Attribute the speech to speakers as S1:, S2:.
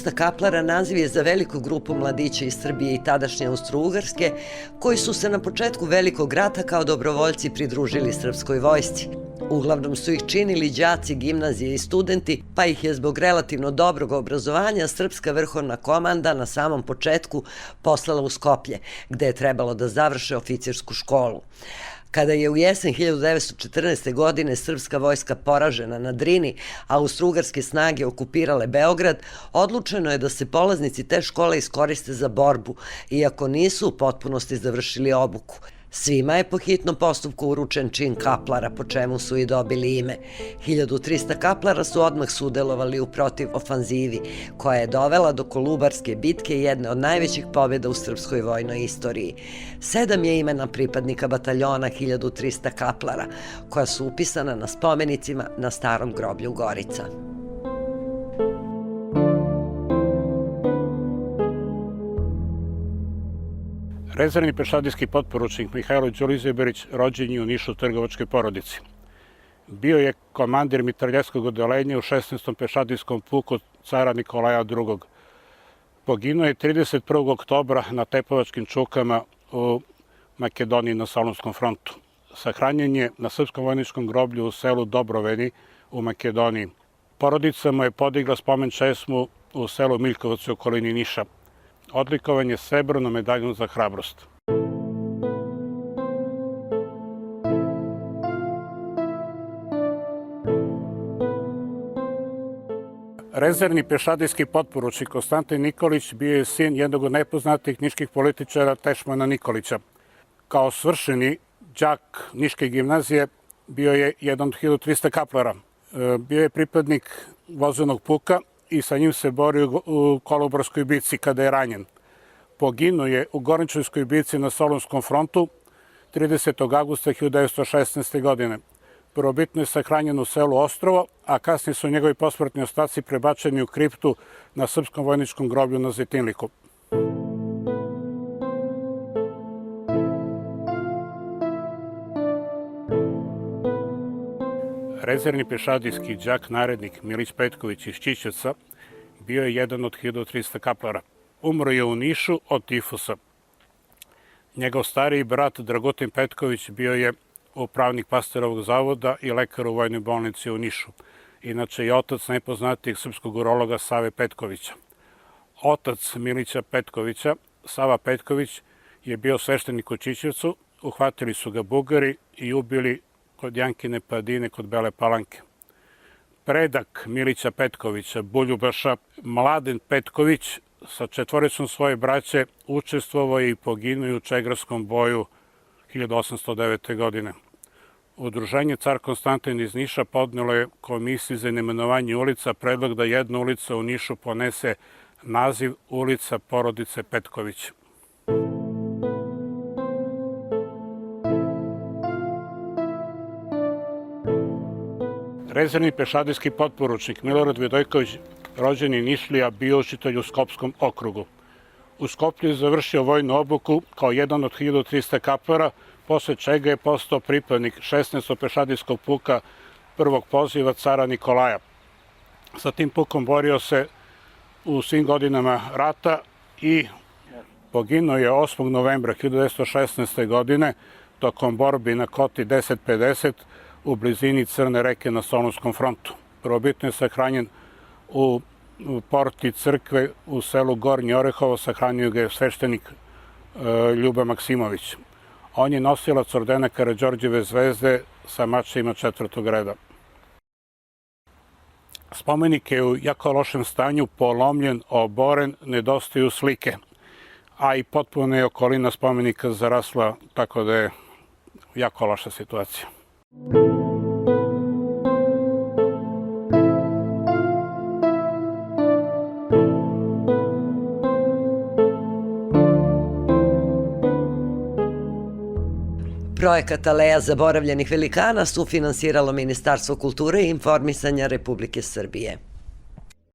S1: 1300 kaplara naziv je za veliku grupu mladića iz Srbije i tadašnje Austro-Ugarske, koji su se na početku Velikog rata kao dobrovoljci pridružili srpskoj vojsci. Uglavnom su ih činili đaci gimnazije i studenti, pa ih je zbog relativno dobrog obrazovanja Srpska vrhovna komanda na samom početku poslala u Skoplje, gde je trebalo da završe oficirsku školu. Kada je u jesen 1914. godine srpska vojska poražena na Drini, a austro-ugarske snage okupirale Beograd, odlučeno je da se polaznici te škole iskoriste za borbu, iako nisu u potpunosti završili obuku. Svima je po hitnom postupku uručen čin kaplara, po čemu su i dobili ime. 1300 kaplara su odmah sudelovali u protivofanzivi, koja je dovela do Kolubarske bitke, jedne od najvećih pobjeda u srpskoj vojnoj istoriji. 7 je imena pripadnika bataljona 1300 kaplara, koja su upisana na spomenicima na starom groblju Gorica.
S2: Rezervni pešadijski potporučnik Mihajlo Đurđević rođen je u Nišu trgovačkoj porodici. Bio je komandir mitraljeskog odeljenja u 16. pešadijskom puku cara Nikolaja II. Poginuo je 31. oktobra na Tepovačkim čukama u Makedoniji na Solunskom frontu. Sahranjen je na srpskom vojničkom groblju u selu Dobroveni u Makedoniji. Porodica mu je podigla spomen česmu u selu Miljkovac u okolini Niša. Odlikovan je srebrnom medaljom za hrabrost. Rezervni pešadijski potporučnik Konstantin Nikolić bio je sin jednog od najpoznatijih niških političara Tešmana Nikolića. Kao svršeni đak Niške gimnazije bio je jedan od 1300 kaplara. Bio je pripadnik vozenog puka i sa njim se borio u Kolubarskoj bici kada je ranjen. Poginuo je u Gorničevskoj bici na Solunskom frontu 30. augusta 1916. godine. Prvobitno je sahranjen u selu Ostrovo, a kasnije su njegovi posmrtni ostaci prebačeni u kriptu na srpskom vojničkom groblju na Zetinliku. Rezervni pešadijski đak narednik Milić Petković iz Čičevca bio je jedan od 1300 kaplara. Umro je u Nišu od tifusa. Njegov stariji brat Dragutin Petković bio je upravnik Pasterovog zavoda i lekar u vojnoj bolnici u Nišu. Inače je otac najpoznatijeg srpskog urologa Save Petkovića. Otac Milića Petkovića, Sava Petković, je bio sveštenik u Čičevcu, uhvatili su ga Bugari i ubili kod Jankine Padine kod Bele Palanke. Predak Milića Petkovića, Buljubaša, Mladen Petković, sa 4 svoje braće učestvovao je i poginuo u Čegrarskom boju 1809. godine. Udruženje Car Konstantin iz Niša podnelo je komisiji za imenovanje ulica predlog da jedna ulica u Nišu ponese naziv ulica porodice Petković. Rezervni pešadijski potporučnik Milorad Vidojković, rođen je Nišlija, bio učitelj u Skopskom okrugu. U Skoplju je završio vojnu obuku kao jedan od 1300 kaplara, posle čega je postao pripadnik 16. pešadijskog puka prvog poziva cara Nikolaja. Sa tim pukom borio se u svim godinama rata i poginuo je 8. novembra 1916. godine tokom borbi na koti 1050 u blizini Crne reke na Solunskom frontu. Prvobitno je sahranjen u porti crkve u selu Gornje Orehovo, sahranio ga je sveštenik Ljuba Maksimović. On je nosilac ordena Karađorđeve zvezde sa mačevima 4. reda. Spomenik je u jako lošem stanju, polomljen, oboren, nedostaju slike, a i potpuno je okolina spomenika zarasla, tako da je jako loša situacija.
S1: Projekat Aleja zaboravljenih velikana sufinansiralo Ministarstvo kulture i informisanja Republike Srbije.